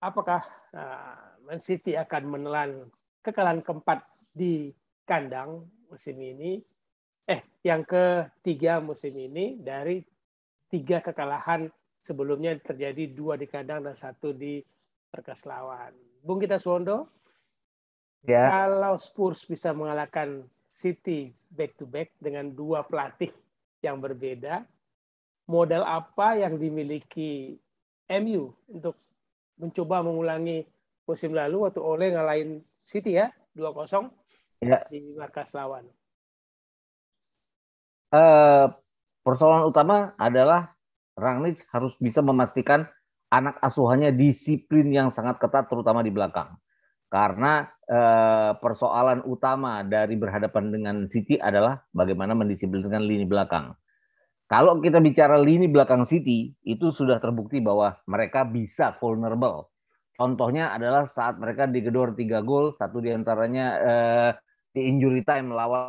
apakah Man City akan menelan kekalahan keempat di kandang musim ini, yang ketiga musim ini dari 3 kekalahan sebelumnya terjadi 2 di kandang dan 1 di Berkas lawan. Bung Gita Suwondo, Ya. kalau Spurs bisa mengalahkan City back to back dengan 2 pelatih yang berbeda, modal apa yang dimiliki MU untuk mencoba mengulangi musim lalu waktu Ole ngalahin City ya 2-0 di markas lawan. Persoalan utama adalah Rangnick harus bisa memastikan anak asuhannya disiplin yang sangat ketat, terutama di belakang. Karena persoalan utama dari berhadapan dengan City adalah bagaimana mendisiplinkan lini belakang. Kalau kita bicara lini belakang City, itu sudah terbukti bahwa mereka bisa vulnerable. Contohnya adalah saat mereka digedor 3 gol, 1 diantaranya di injury time melawan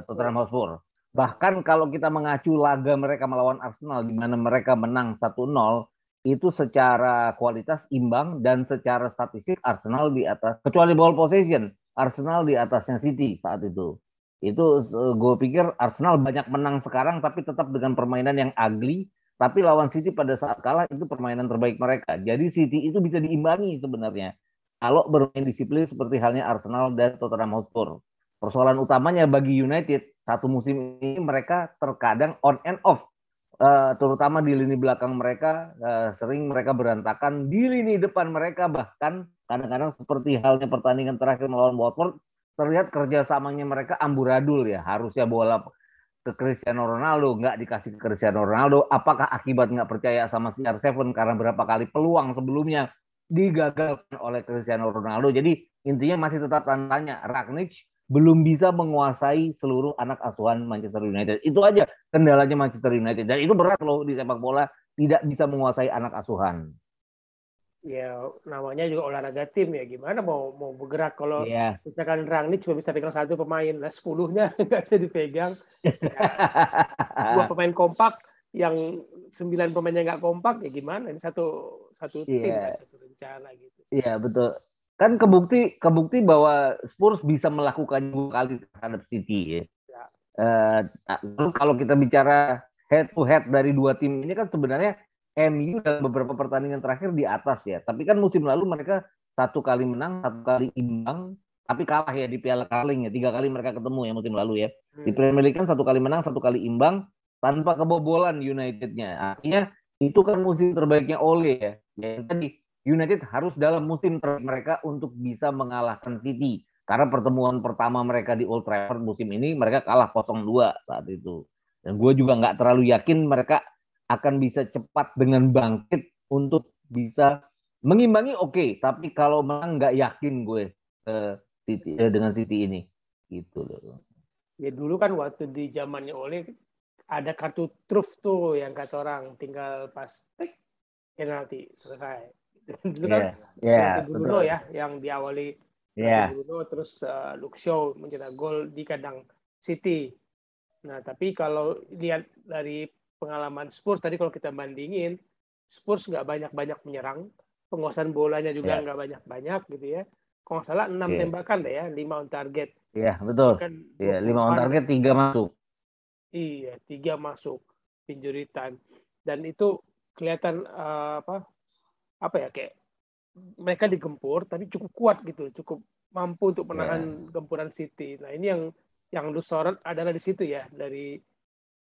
Tottenham Hotspur. Bahkan kalau kita mengacu laga mereka melawan Arsenal, di mana mereka menang 1-0, itu secara kualitas imbang dan secara statistik Arsenal di atas, kecuali ball possession, Arsenal di atasnya City saat itu. Itu gue pikir Arsenal banyak menang sekarang tapi tetap dengan permainan yang ugly, tapi lawan City pada saat kalah itu permainan terbaik mereka. Jadi City itu bisa diimbangi sebenarnya kalau bermain disiplin seperti halnya Arsenal dan Tottenham Hotspur. Persoalan utamanya bagi United satu musim ini mereka terkadang on and off. Terutama di lini belakang mereka, sering mereka berantakan. Di lini depan mereka bahkan kadang-kadang seperti halnya pertandingan terakhir melawan Watford, terlihat kerjasamanya mereka amburadul ya. Harusnya bola ke Cristiano Ronaldo, nggak dikasih ke Cristiano Ronaldo. Apakah akibat nggak percaya sama CR7 karena berapa kali peluang sebelumnya digagalkan oleh Cristiano Ronaldo. Jadi intinya masih tetap tanya, Rangnick belum bisa menguasai seluruh anak asuhan Manchester United. Itu aja kendalanya Manchester United. Dan itu berat loh di sepak bola, tidak bisa menguasai anak asuhan. Ya, namanya juga olahraga tim ya. Gimana mau bergerak kalau misalkan Rangnick cuma bisa pegang 1 pemain, lah 10-nya nggak bisa dipegang. Ya, 2 pemain kompak, yang 9 pemainnya nggak kompak, ya gimana? Ini satu tim, satu rencana gitu. Iya, betul. Kan kebukti bahwa Spurs bisa melakukan 2 kali terhadap City ya. Terus kalau kita bicara head to head dari 2 tim ini kan sebenarnya MU dalam beberapa pertandingan terakhir di atas ya. Tapi kan musim lalu mereka 1 kali menang, 1 kali imbang, tapi kalah ya di Piala Carling ya. 3 kali mereka ketemu ya musim lalu ya. Di Premier League kan 1 kali menang, 1 kali imbang, tanpa kebobolan Unitednya. Artinya itu kan musim terbaiknya Ole ya. Yang tadi United harus dalam musim terbaik mereka untuk bisa mengalahkan City. Karena pertemuan pertama mereka di Old Trafford musim ini mereka kalah 0-2 saat itu. Dan gue juga nggak terlalu yakin mereka akan bisa cepat dengan bangkit untuk bisa mengimbangi tapi kalau menang nggak yakin gue dengan City ini. Gitu loh. Ya dulu kan waktu di zamannya Ole ada kartu truf tuh yang kata orang tinggal pas penalti selesai. Dulu kan pelatih Bruno ya yang diawali pelatih Bruno, terus Luke Shaw mencetak gol di kandang City. Nah, tapi kalau lihat dari pengalaman Spurs tadi, kalau kita bandingin, Spurs nggak banyak-banyak menyerang, penguasaan bolanya juga nggak banyak-banyak gitu ya. Kalau nggak salah 6 tembakan deh ya, 5 on target. Iya, betul. Kan 5 on target, 3 masuk. Iya, 3 masuk injury time. Dan itu kelihatan kayak mereka digempur tapi cukup kuat gitu, cukup mampu untuk menahan gempuran City. Nah, ini yang lu sorot adalah di situ ya, dari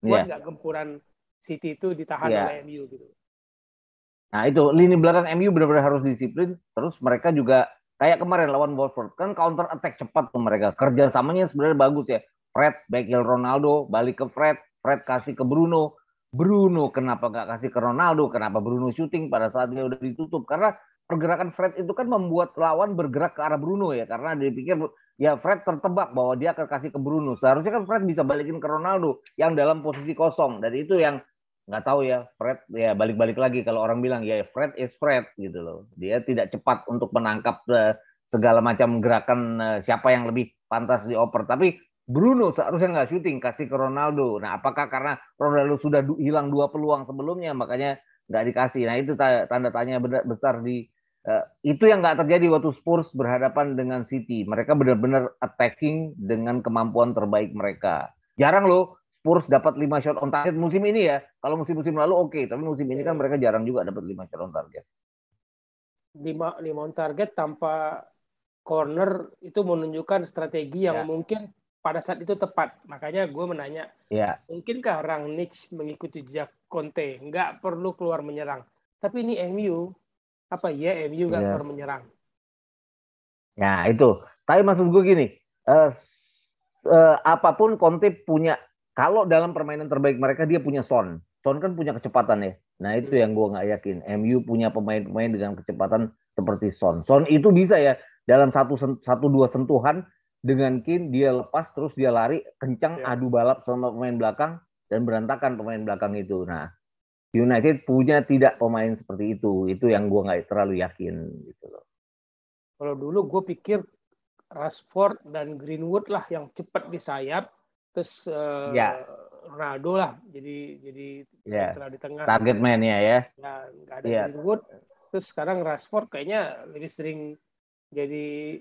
kuat nggak gempuran City itu ditahan oleh MU gitu. Nah itu lini belakang MU benar-benar harus disiplin. Terus mereka juga kayak kemarin lawan Watford kan counter attack cepat tuh mereka. Kerjasamanya sebenarnya bagus ya. Fred back heel Ronaldo, balik ke Fred kasih ke Bruno. Bruno kenapa nggak kasih ke Ronaldo? Kenapa Bruno syuting pada saat dia udah ditutup? Karena pergerakan Fred itu kan membuat lawan bergerak ke arah Bruno ya. Karena dia pikir ya Fred tertebak bahwa dia akan kasih ke Bruno. Seharusnya kan Fred bisa balikin ke Ronaldo yang dalam posisi kosong. Dan itu yang nggak tahu ya, Fred ya balik-balik lagi kalau orang bilang ya Fred is Fred gitu loh. Dia tidak cepat untuk menangkap segala macam gerakan siapa yang lebih pantas dioper. Tapi Bruno seharusnya nggak syuting, kasih ke Ronaldo. Nah apakah karena Ronaldo sudah hilang 2 peluang sebelumnya makanya nggak dikasih? Nah itu tanda tanya besar di Itu yang nggak terjadi waktu Spurs berhadapan dengan City. Mereka benar-benar attacking dengan kemampuan terbaik mereka. Jarang loh Spurs dapat 5 shot on target musim ini ya. Kalau musim-musim lalu oke, tapi musim ini kan mereka jarang juga dapat 5 shot on target. 5 on target tanpa corner itu menunjukkan strategi yang mungkin pada saat itu tepat. Makanya gue menanya, mungkinkah Rangnick mengikuti jejak Conte? Nggak perlu keluar menyerang. Tapi ini MU, apa ya MU nggak keluar menyerang? Nah itu. Tapi maksud gue gini, apapun Conte punya, kalau dalam permainan terbaik mereka dia punya Son. Son kan punya kecepatan ya. Nah itu yang gue nggak yakin. MU punya pemain-pemain dengan kecepatan seperti Son. Son itu bisa ya dalam satu dua sentuhan dengan Kane dia lepas terus dia lari kencang adu balap sama pemain belakang dan berantakan pemain belakang itu. Nah United punya tidak pemain seperti itu. Itu yang gue nggak terlalu yakin gitu loh. Kalau dulu gue pikir Rashford dan Greenwood lah yang cepat di sayap, terus Ronaldo lah jadi sentral di tengah. Target man-nya ya. Ya nggak ada Greenwood, terus sekarang Rashford kayaknya lebih sering jadi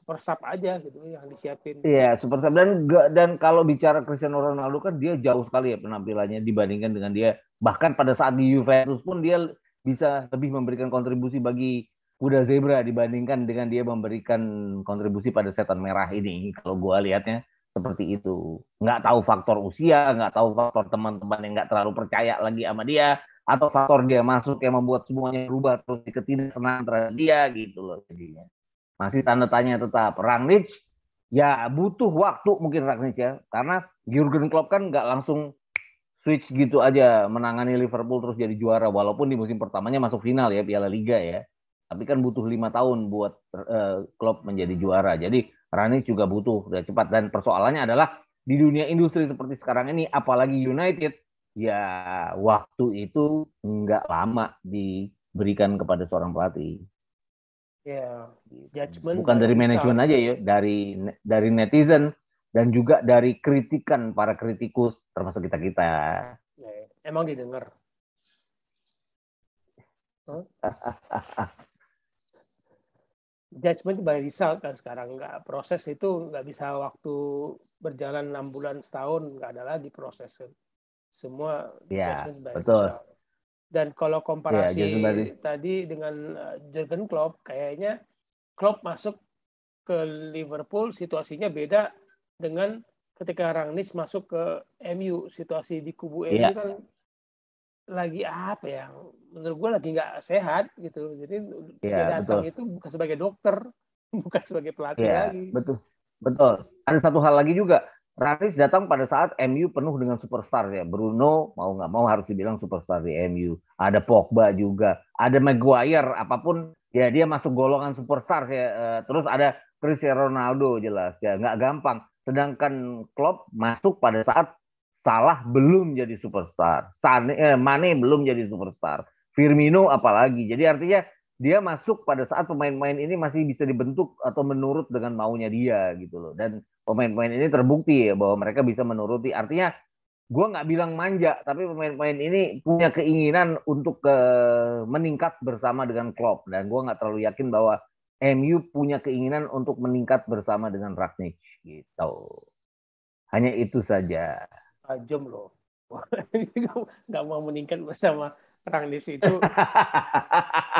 super sub aja gitu yang disiapin. Iya, super sub dan kalau bicara Cristiano Ronaldo kan dia jauh sekali ya penampilannya dibandingkan dengan dia. Bahkan pada saat di Juventus pun dia bisa lebih memberikan kontribusi bagi kuda zebra dibandingkan dengan dia memberikan kontribusi pada setan merah ini. Kalau gue lihatnya seperti itu. Nggak tahu faktor usia, nggak tahu faktor teman-teman yang nggak terlalu percaya lagi sama dia, atau faktor dia masuk yang membuat semuanya berubah terus ketidaksenangan terhadap dia gitu loh jadinya. Masih tanda tanya tetap. Rangnick ya butuh waktu mungkin Rangnick ya, karena Jurgen Klopp kan nggak langsung switch gitu aja menangani Liverpool terus jadi juara, walaupun di musim pertamanya masuk final ya Piala Liga ya, tapi kan butuh 5 tahun buat Klopp menjadi juara. Jadi Rangnick juga butuh udah cepat, dan persoalannya adalah di dunia industri seperti sekarang ini, apalagi United, ya waktu itu nggak lama diberikan kepada seorang pelatih. Ya, judgment bukan dari manajemen aja ya, dari netizen dan juga dari kritikan para kritikus termasuk kita. Ya, emang didengar. Judgment by result kan sekarang, nggak proses itu nggak bisa waktu berjalan 6 bulan setahun, nggak ada lagi proses semua judgment by result. Dan kalau komparasi tadi dengan Jurgen Klopp, kayaknya Klopp masuk ke Liverpool situasinya beda dengan ketika Rangnick masuk ke MU. Situasi di kubu MU kan lagi apa ya? Menurut gue lagi nggak sehat gitu. Jadi dia datang itu bukan sebagai dokter, bukan sebagai pelatih lagi. Betul. Ada satu hal lagi juga. Rangnick datang pada saat MU penuh dengan superstar ya. Bruno mau nggak mau harus dibilang superstar di MU. Ada Pogba juga. Ada Maguire. Apapun ya dia masuk golongan superstar ya. Terus ada Cristiano Ronaldo jelas ya. Nggak gampang. Sedangkan Klopp masuk pada saat Salah belum jadi superstar. Mane belum jadi superstar. Firmino apalagi. Jadi artinya dia masuk pada saat pemain-pemain ini masih bisa dibentuk atau menurut dengan maunya dia gitu loh. Dan pemain-pemain ini terbukti ya bahwa mereka bisa menuruti. Artinya gue nggak bilang manja, tapi pemain-pemain ini punya keinginan untuk meningkat bersama dengan Klopp. Dan gue nggak terlalu yakin bahwa MU punya keinginan untuk meningkat bersama dengan Rangnick gitu. Hanya itu saja. Tajam loh. Nggak mau meningkat bersama Rangnick itu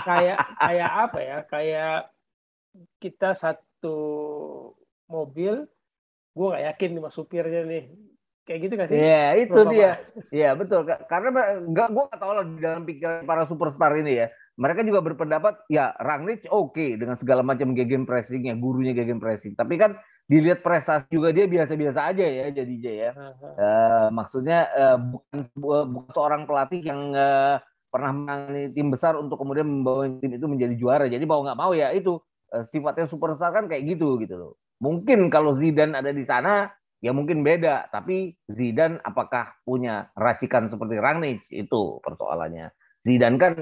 kayak apa ya? Kayak kita satu mobil, gue nggak yakin nih mas supirnya nih. Kayak gitu nggak sih? Iya, itu dia. Iya, betul. Karena gue nggak tahu lah di dalam pikiran para superstar ini ya. Mereka juga berpendapat, ya Rangnick oke dengan segala macam gegenpressingnya, gurunya gegenpressing. Tapi kan dilihat prestasi juga dia biasa-biasa aja ya jadinya ya. Maksudnya bukan seorang pelatih yang pernah menangani tim besar untuk kemudian membawa tim itu menjadi juara. Jadi mau nggak mau ya itu sifatnya superstar kan kayak gitu loh. Mungkin kalau Zidane ada di sana ya mungkin beda, tapi Zidane apakah punya racikan seperti Rangnick, itu persoalannya. Zidane kan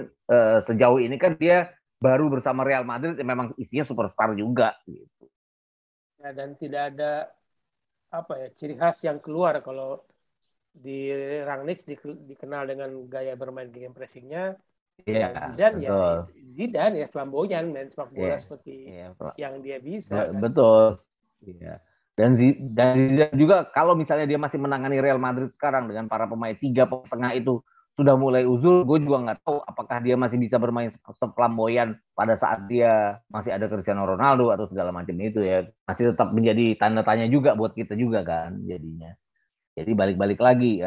sejauh ini kan dia baru bersama Real Madrid yang memang isinya superstar juga gitu. Ya, dan tidak ada apa ya ciri khas yang keluar. Kalau di Rangnick dikenal dengan gaya bermain game pressingnya. Iya, Zidane betul. Ya Zidane ya flamboyan main sepak bola seperti yang dia bisa. Kan? Betul. Iya. Dan Zidane juga kalau misalnya dia masih menangani Real Madrid sekarang dengan para pemain 3 tengah itu sudah mulai uzur, gue juga nggak tahu apakah dia masih bisa bermain seflamboyan pada saat dia masih ada Cristiano Ronaldo atau segala macam itu ya. Masih tetap menjadi tanda tanya juga buat kita juga kan jadinya. Jadi balik-balik lagi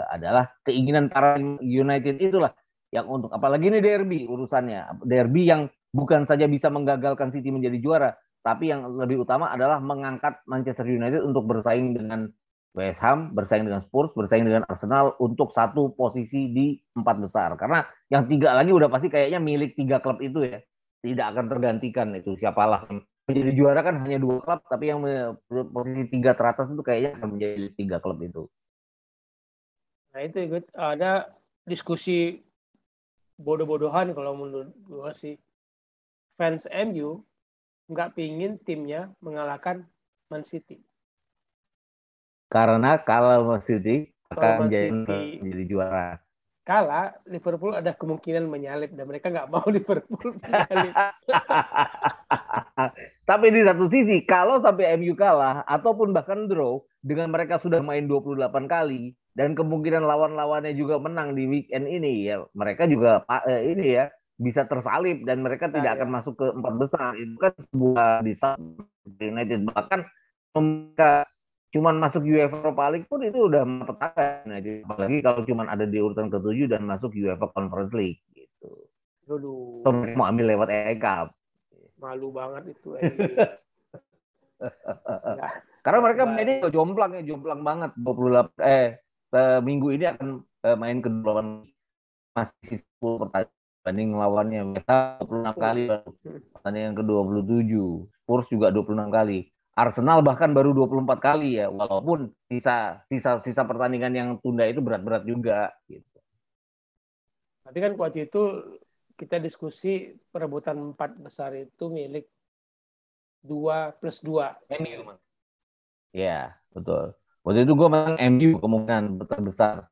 adalah keinginan para United itulah yang untuk apalagi ini derby urusannya. Derby yang bukan saja bisa menggagalkan City menjadi juara, tapi yang lebih utama adalah mengangkat Manchester United untuk bersaing dengan West Ham, bersaing dengan Spurs, bersaing dengan Arsenal untuk satu posisi di 4 besar. Karena yang 3 lagi udah pasti kayaknya milik 3 klub itu ya. Tidak akan tergantikan itu siapalah. Menjadi juara kan hanya 2 klub, tapi yang posisi 3 teratas itu kayaknya akan menjadi 3 klub itu. Nah itu ada diskusi bodoh-bodohan kalau menurut gue sih. Fans MU nggak pingin timnya mengalahkan Man City. Karena kalau Man City akan jadi juara. Kalah, Liverpool ada kemungkinan menyalip dan mereka nggak mau Liverpool menyalip. Tapi di satu sisi, kalau sampai MU kalah ataupun bahkan draw dengan mereka sudah main 28 kali dan kemungkinan lawan-lawannya juga menang di weekend ini ya, mereka juga ini ya bisa tersalip dan mereka tidak akan masuk ke 4 besar. Itu kan sebuah United bahkan mereka cuman masuk UEFA Europa League pun itu udah petaka. Nah, apalagi kalau cuman ada di urutan ke-7 dan masuk UEFA Conference League gitu. Aduh. So, mereka mau ambil lewat FA Cup. Malu banget itu. Karena mereka mainnya jomplang banget. 28 minggu ini akan main ke lawan masih 10 pertandingan lawannya. Mereka 26 kali pertandingan ke-27. Spurs juga 26 kali. Arsenal bahkan baru 24 kali ya, walaupun sisa pertandingan yang tunda itu berat-berat juga gitu. Tapi kan waktu itu kita diskusi perebutan 4 besar itu milik 2+2 MU. Ya, betul. Waktu itu gue menang MU kemungkinan besar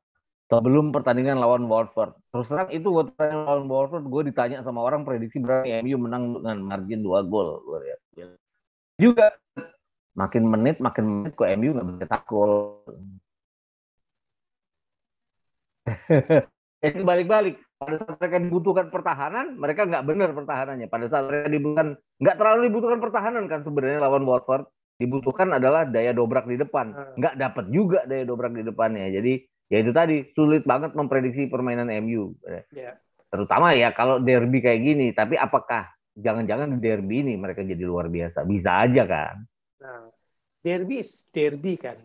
sebelum pertandingan lawan Watford. Terus terang itu waktu pertandingan lawan Watford gue ditanya sama orang prediksi berapa MU menang dengan margin 2 gol. Gue lihat. Juga makin menit kok MU nggak bisa takul. Itu balik-balik. Pada saat mereka dibutuhkan pertahanan, mereka nggak benar pertahanannya. Pada saat mereka dibutuhkan, nggak terlalu dibutuhkan pertahanan kan sebenarnya lawan Watford. Dibutuhkan adalah daya dobrak di depan. Nggak dapat juga daya dobrak di depannya. Jadi ya itu tadi sulit banget memprediksi permainan MU. Yeah. Terutama ya kalau derby kayak gini. Tapi apakah jangan-jangan di derby ini mereka jadi luar biasa? Bisa aja kan. Nah, derby kan.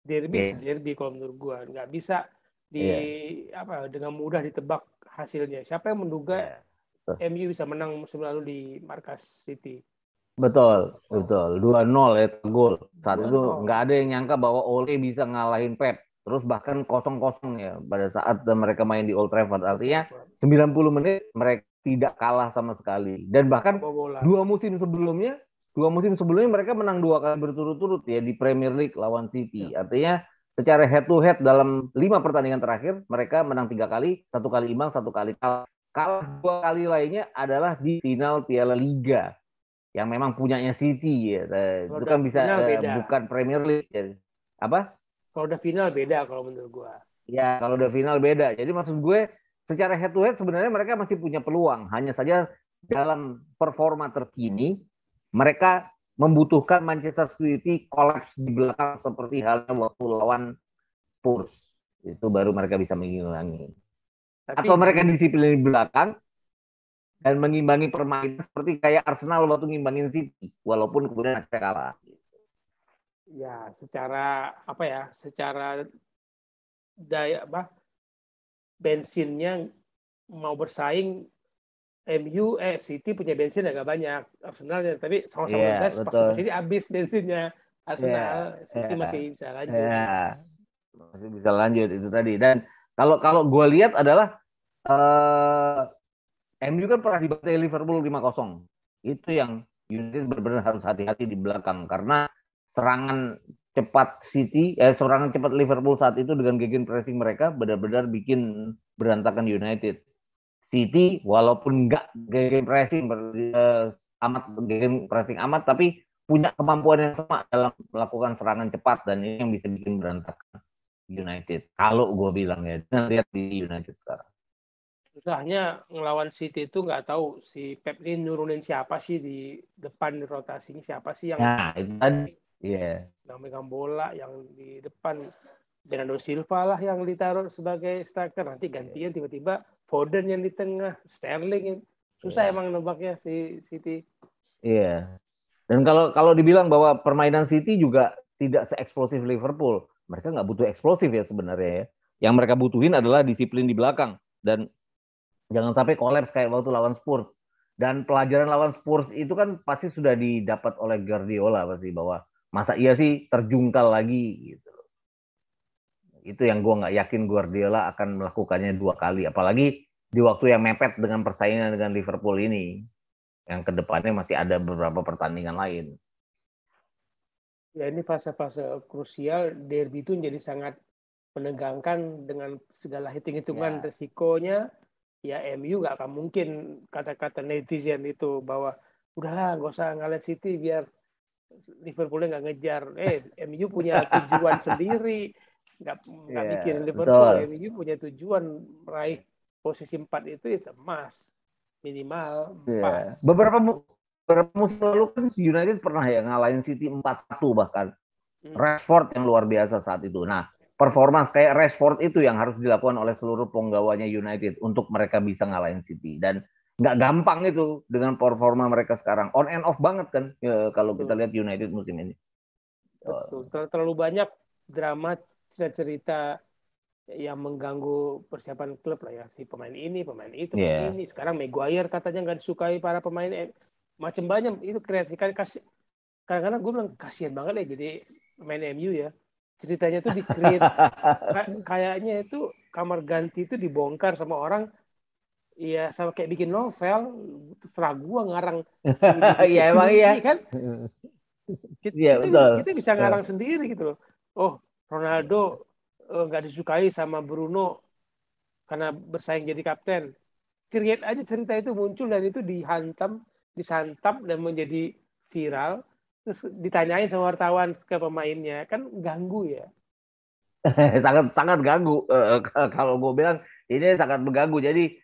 Derby kalau menurut gua nggak bisa dengan mudah ditebak hasilnya. Siapa yang menduga MU bisa menang musim lalu di markas City? Betul. 2-0 ya gol. Saat itu nggak ada yang nyangka bahwa Ole bisa ngalahin Pep. Terus bahkan 0-0 ya pada saat mereka main di Old Trafford. Artinya 90 menit mereka tidak kalah sama sekali. Dan bahkan 2 musim sebelumnya mereka menang 2 kali berturut-turut ya di Premier League lawan City. Artinya secara head to head dalam 5 pertandingan terakhir mereka menang 3 kali, 1 kali imbang, 1 kali kalah. Kalah 2 kali lainnya adalah di final Piala Liga yang memang punyanya City ya. Itu kan bisa bukan Premier League ya. Apa? Kalau udah final beda kalau menurut gua. Ya, kalau udah final beda. Jadi maksud gue secara head to head sebenarnya mereka masih punya peluang. Hanya saja dalam performa terkini mereka membutuhkan Manchester City kolaps di belakang seperti halnya waktu lawan Spurs. Itu baru mereka bisa mengimbangi. Atau mereka disiplin di belakang dan mengimbangi permainan seperti kayak Arsenal waktu ngimbangin City walaupun kemudian akhirnya kalah. Ya, secara daya bensinnya mau bersaing City punya bensin agak banyak, Arsenal tapi sama-sama gas pas ini habis bensinnya. Arsenal City masih bisa lanjut. Masih bisa lanjut itu tadi. Dan kalau gue lihat adalah MU kan pernah dibantai Liverpool 5-0. Itu yang United benar-benar harus hati-hati di belakang karena serangan cepat Liverpool saat itu dengan gegen pressing mereka benar-benar bikin berantakan United. City walaupun nggak game pressing amat, tapi punya kemampuan yang sama dalam melakukan serangan cepat, dan ini yang bisa bikin berantakan United. Kalau gue bilang ya, lihat di United sekarang. Susahnya ngelawan City itu nggak tahu si Pep ini nurunin siapa sih di depan rotasinya, siapa sih yang itu tadi, yang megang bola, yang di depan Bernardo Silva lah yang ditaruh sebagai striker, nanti gantian tiba-tiba Foden yang di tengah, Sterling, susah emang nebaknya si City. Iya. Dan kalau dibilang bahwa permainan City juga tidak se-eksplosif Liverpool, mereka nggak butuh eksplosif ya sebenarnya ya. Yang mereka butuhin adalah disiplin di belakang, dan jangan sampai kolaps kayak waktu lawan Spurs. Dan pelajaran lawan Spurs itu kan pasti sudah didapat oleh Guardiola pasti, bahwa masa iya sih terjungkal lagi gitu. Itu yang gue nggak yakin Guardiola akan melakukannya 2 kali, apalagi di waktu yang mepet dengan persaingan dengan Liverpool ini, yang kedepannya masih ada beberapa pertandingan lain. Ya ini fase-fase krusial, derby itu jadi sangat menegangkan dengan segala hitung-hitungan resikonya. Ya MU nggak akan mungkin kata-kata netizen itu bahwa udahlah nggak usah ngeliat City biar Liverpoolnya nggak ngejar. MU punya tujuan sendiri, nggak mikirin Liverpool. Betul. MU punya tujuan meraih posisi 4 itu ya emas minimal 4. Beberapa musim lalu kan United pernah ya ngalahin City 4-1 bahkan. Rashford yang luar biasa saat itu. Nah, performa kayak Rashford itu yang harus dilakukan oleh seluruh penggawanya United untuk mereka bisa ngalahin City. Dan nggak gampang itu dengan performa mereka sekarang. On and off banget kan ya, kalau kita lihat United musim ini. Betul. Terlalu banyak drama, cerita yang mengganggu persiapan klub lah ya. Si pemain ini, pemain itu, pemain ini. Sekarang Maguire katanya nggak disukai para pemain. Macam banyak itu kreatif. Kadang-kadang gue bilang kasihan banget ya jadi pemain MU ya. Ceritanya tuh di-create. Kayaknya itu kamar ganti itu dibongkar sama orang. Iya, sama kayak bikin novel. Terserah gue ngarang. Iya, emang iya. Kan? Kita bisa ngarang sendiri gitu loh. Oh, Ronaldo nggak disukai sama Bruno karena bersaing jadi kapten. Create aja cerita itu muncul dan itu disantap dan menjadi viral. Terus ditanyain sama wartawan ke pemainnya, kan ganggu ya. sangat ganggu. Kalau gue bilang ini sangat mengganggu. Jadi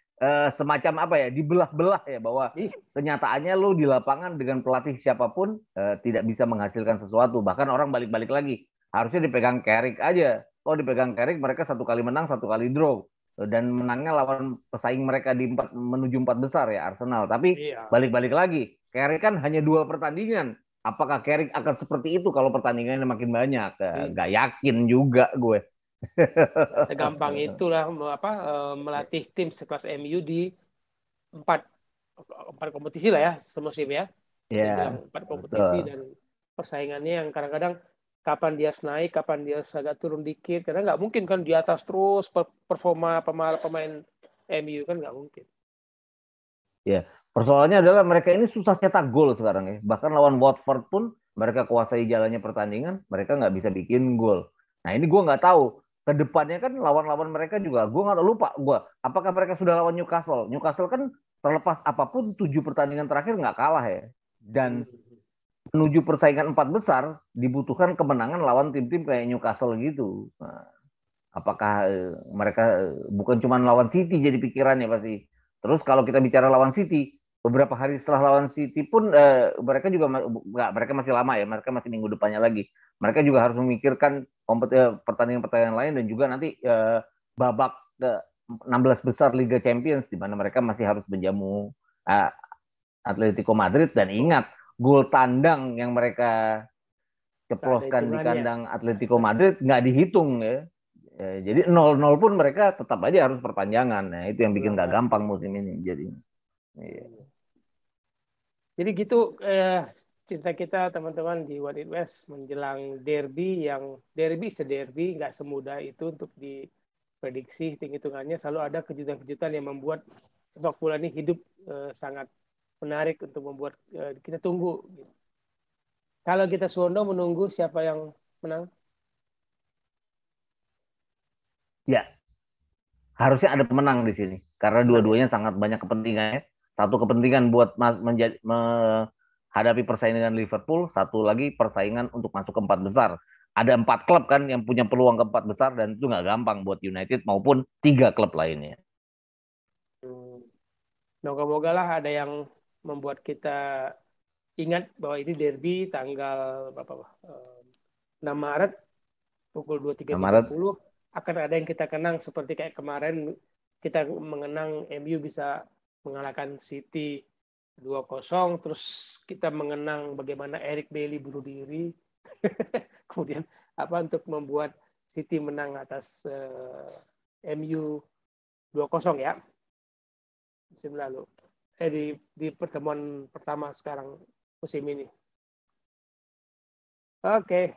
semacam apa ya, dibelah-belah ya, bahwa kenyataannya lo di lapangan dengan pelatih siapapun tidak bisa menghasilkan sesuatu. Bahkan orang balik-balik lagi, harusnya dipegang Carrick aja. Kalau dipegang Carrick, mereka 1 kali menang, 1 kali draw, dan menangnya lawan pesaing mereka menuju 4 besar ya, Arsenal. Tapi balik-balik lagi, Carrick kan hanya 2 pertandingan. Apakah Carrick akan seperti itu kalau pertandingannya makin banyak? Gak yakin juga gue. Gampang itulah melatih tim sekelas MU di 4 kompetisi lah ya semusim ya. Yeah, 4 kompetisi dan persaingannya yang kadang-kadang kapan dia naik, kapan dia agak turun dikit. Karena nggak mungkin kan di atas terus performa pemain MU kan nggak mungkin. Ya, persoalannya adalah mereka ini susah cetak gol sekarang ya. Bahkan lawan Watford pun mereka kuasai jalannya pertandingan, mereka nggak bisa bikin gol. Nah ini gue nggak tahu. Kedepannya kan lawan-lawan mereka juga, gue nggak lupa gue. Apakah mereka sudah lawan Newcastle? Newcastle kan terlepas apapun 7 pertandingan terakhir nggak kalah ya. Dan menuju persaingan 4 besar dibutuhkan kemenangan lawan tim-tim kayak Newcastle gitu. Nah, apakah mereka bukan cuma lawan City jadi pikirannya pasti. Terus kalau kita bicara lawan City, beberapa hari setelah lawan City pun mereka juga mereka masih lama ya, mereka masih minggu depannya lagi. Mereka juga harus memikirkan pertandingan-pertandingan lain dan juga nanti babak ke 16 besar Liga Champions di mana mereka masih harus menjamu Atletico Madrid. Dan ingat, gol tandang yang mereka ceploskan di kandang Atletico Madrid nggak dihitung ya. Jadi 0-0 pun mereka tetap aja harus perpanjangan. Nah, itu yang bikin nggak gampang musim ini. Jadi gitu cerita kita teman-teman di What It West menjelang derby yang sederby nggak semudah itu untuk diprediksi. Hitung-hitungannya selalu ada kejutan-kejutan yang membuat sepak bola ini hidup sangat menarik untuk membuat kita tunggu. Kalau kita Suwondo menunggu siapa yang menang? Ya, harusnya ada pemenang di sini. karena dua-duanya sangat banyak kepentingannya. Satu kepentingan buat menghadapi persaingan Liverpool, satu lagi persaingan untuk masuk ke 4 besar. Ada 4 klub kan yang punya peluang ke 4 besar, dan itu nggak gampang buat United maupun 3 klub lainnya. Moga-moga lah ada yang membuat kita ingat bahwa ini derby tanggal 6 Maret pukul 23.30 akan ada yang kita kenang seperti kayak kemarin kita mengenang MU bisa mengalahkan City 2-0, terus kita mengenang bagaimana Eric Bailly bunuh diri. Kemudian untuk membuat City menang atas MU 2-0 ya. Musim lalu. Di pertemuan pertama sekarang musim ini. Oke.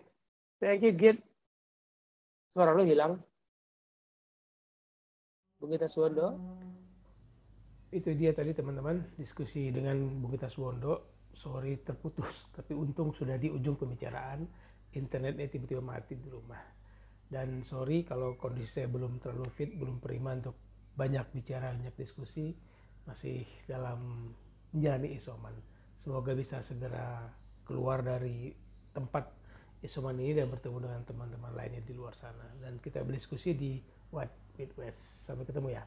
Thank you, Git. Suara lu hilang. Bung Gita Suwondo. Itu dia tadi teman-teman diskusi dengan Bung Gita Suwondo. Sorry terputus, tapi untung sudah di ujung pembicaraan. Internetnya tiba-tiba mati di rumah. Dan sorry kalau kondisi saya belum terlalu fit, belum prima untuk banyak bicara, banyak diskusi. Masih dalam menjalani isoman. Semoga bisa segera keluar dari tempat isoman ini dan bertemu dengan teman-teman lainnya di luar sana. Dan kita berdiskusi di What Midwest. Sampai ketemu ya.